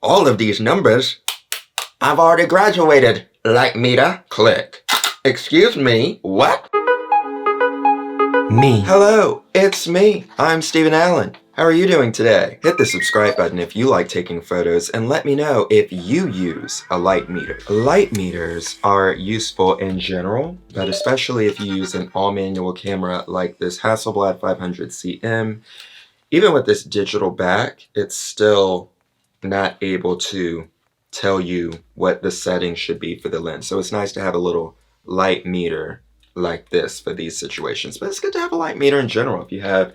All of these numbers? I've already graduated. Light meter, click. Excuse me, what? Me. Hello, it's me. I'm Steven Allen. How are you doing today? Hit the subscribe button if you like taking photos and let me know if you use a light meter. Light meters are useful in general, but especially if you use an all-manual camera like this Hasselblad 500CM. Even with this digital back, it's still not able to tell you what the settings should be for the lens. So it's nice to have a little light meter like this for these situations. But it's good to have a light meter in general. If you have,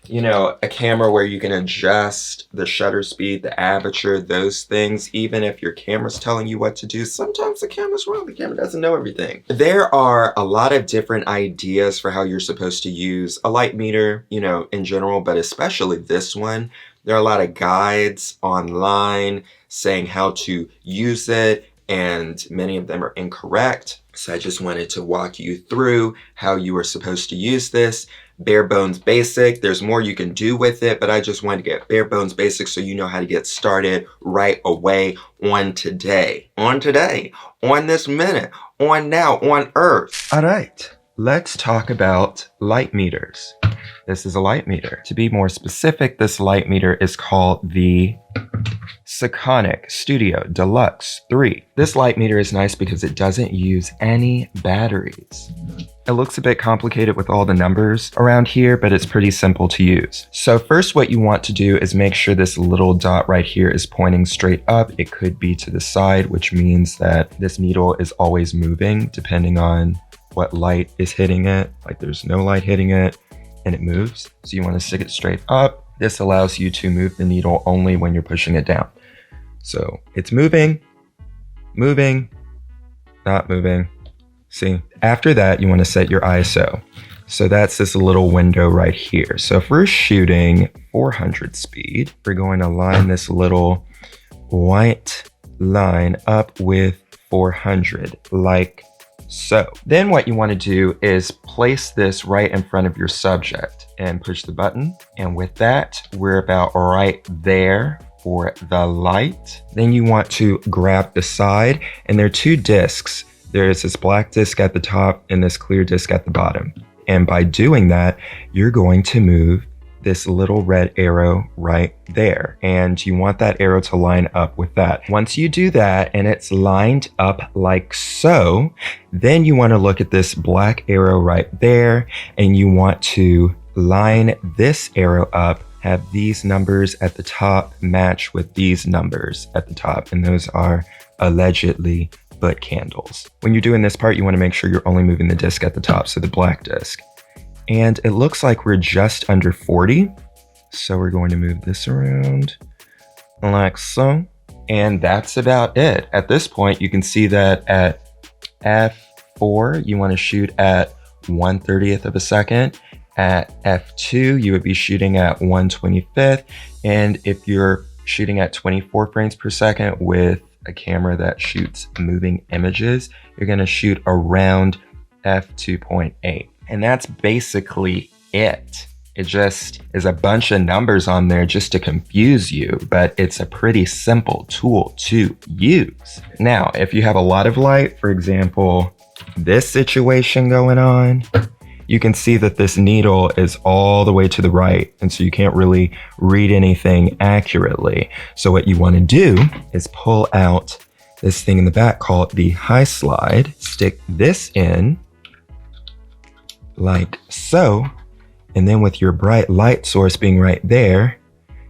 you know, a camera where you can adjust the shutter speed, the aperture, those things, even if your camera's telling you what to do, sometimes the camera's wrong. The camera doesn't know everything. There are a lot of different ideas for how you're supposed to use a light meter, you know, in general, but especially this one. There are a lot of guides online saying how to use it, and many of them are incorrect. So I just wanted to walk you through how you are supposed to use this. Bare bones basic, there's more you can do with it, but I just wanted to get bare bones basic so you know how to get started right away on today. On today, on this minute, on now, on Earth. All right, let's talk about light meters. This is a light meter. To be more specific, this light meter is called the Sekonic Studio Deluxe 3. This light meter is nice because it doesn't use any batteries. It looks a bit complicated with all the numbers around here, but it's pretty simple to use. So first, what you want to do is make sure this little dot right here is pointing straight up. It could be to the side, which means that this needle is always moving depending on what light is hitting it. Like there's no light hitting it and it moves. So you want to stick it straight up. This allows you to move the needle only when you're pushing it down. So it's moving, moving, not moving. See, after that, you want to set your ISO. So that's this little window right here. So if we're shooting 400 speed, we're going to line this little white line up with 400, like so. Then what you want to do is place this right in front of your subject and push the button. And with that, we're about right there for the light. Then you want to grab the side, and there are two discs. There's this black disc at the top and this clear disc at the bottom. And by doing that, you're going to move this little red arrow right there. And you want that arrow to line up with that. Once you do that and it's lined up like so, then you want to look at this black arrow right there, and you want to line this arrow up, have these numbers at the top match with these numbers at the top. And those are allegedly foot candles. When you're doing this part, you want to make sure you're only moving the disc at the top, so the black disc. And it looks like we're just under 40. So we're going to move this around like so. And that's about it. At this point, you can see that at f4, you want to shoot at 1/30th of a second. At f2, you would be shooting at 1/25th. And if you're shooting at 24 frames per second with a camera that shoots moving images, you're going to shoot around f2.8. And that's basically it. It just is a bunch of numbers on there just to confuse you, but it's a pretty simple tool to use. Now, if you have a lot of light, for example, this situation going on, you can see that this needle is all the way to the right, and so you can't really read anything accurately. So what you want to do is pull out this thing in the back called the high slide, stick this in like so, and then with your bright light source being right there,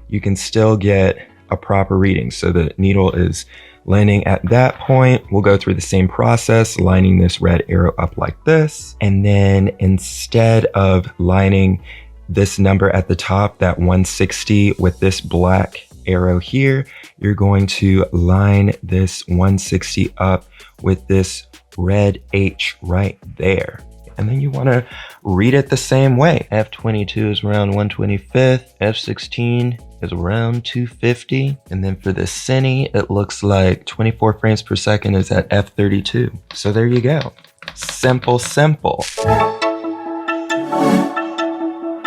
you can still get a proper reading. So the needle is landing at that point. We'll go through the same process, lining this red arrow up like this. And then instead of lining this number at the top, that 160, with this black arrow here, you're going to line this 160 up with this red H right there. And then you want to read it the same way. F22 is around 1/25th. F16 is around 250. And then for the cine, it looks like 24 frames per second is at F32. So there you go. Simple, simple.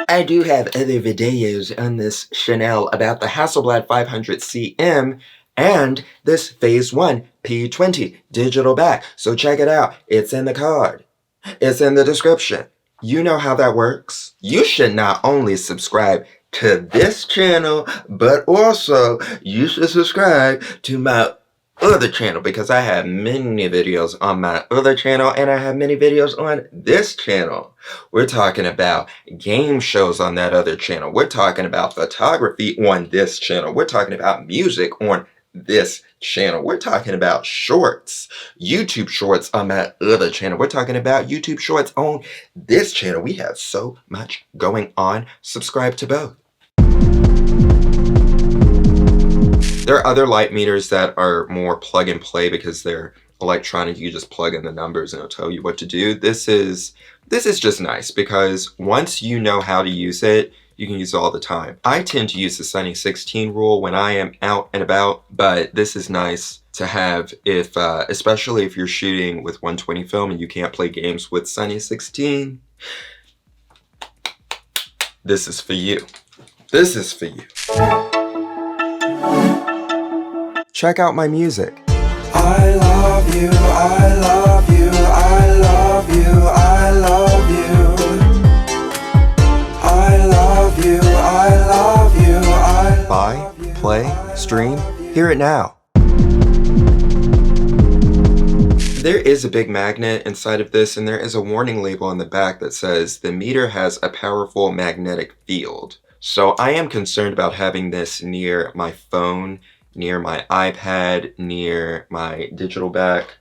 I do have other videos on this channel about the Hasselblad 500CM and this Phase 1 P20 digital back. So check it out. It's in the card. It's in the description. You know how that works. You should not only subscribe to this channel, but also you should subscribe to my other channel, because I have many videos on my other channel and I have many videos on this channel. We're talking about game shows on that other channel. We're talking about photography on this channel. We're talking about music on this channel. We're talking about shorts, YouTube shorts on my other channel. We're talking about YouTube shorts on this channel. We have so much going on. Subscribe to both. There are other light meters that are more plug and play because they're electronic. You just plug in the numbers and it'll tell you what to do. This is just nice because once you know how to use it, you can use it all the time. I tend to use the Sunny 16 rule when I am out and about, but this is nice to have if, especially if you're shooting with 120 film and you can't play games with Sunny 16. This is for you. This is for you. Check out my music. I love you, I love you, I love you, I love you. I love you, I love you, I love you. Buy, play, stream, hear it now. There is a big magnet inside of this, and there is a warning label on the back that says the meter has a powerful magnetic field. So I am concerned about having this near my phone, near my iPad, near my digital back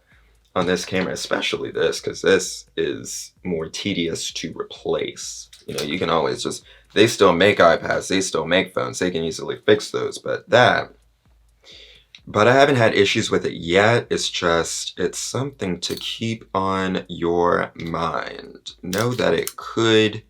on this camera, especially this, because this is more tedious to replace. You know, you can always just, they still make iPads, they still make phones, they can easily fix those, but I haven't had issues with it yet. It's just, it's something to keep on your mind. Know that it could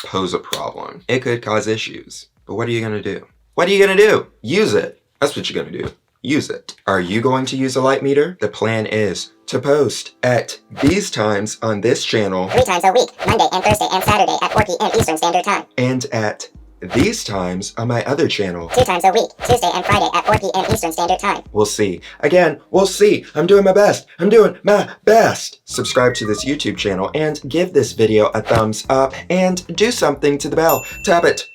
pose a problem. It could cause issues, but what are you gonna do? What are you gonna do? Use it. That's what you're gonna do. Use it. Are you going to use a light meter? The plan is to post at these times on this channel 3 times a week, Monday and Thursday and Saturday at 4 p.m. Eastern Standard Time. And at these times on my other channel 2 times a week, Tuesday and Friday at 4 p.m. Eastern Standard Time. We'll see. Again, we'll see. I'm doing my best. I'm doing my best. Subscribe to this YouTube channel and give this video a thumbs up and do something to the bell. Tap it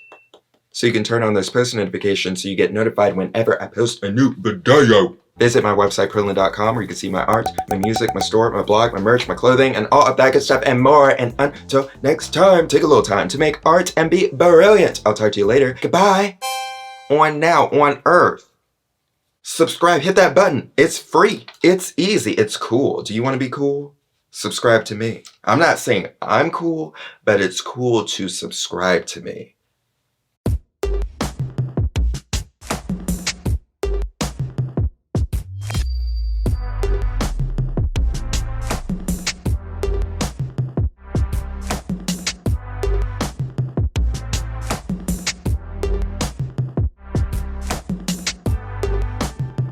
so you can turn on those post notifications so you get notified whenever I post a new video. Visit my website, Prillen.com, where you can see my art, my music, my store, my blog, my merch, my clothing, and all of that good stuff and more. And until next time, take a little time to make art and be brilliant. I'll talk to you later. Goodbye. On Now on Earth. Subscribe, hit that button. It's free. It's easy. It's cool. Do you want to be cool? Subscribe to me. I'm not saying I'm cool, but it's cool to subscribe to me.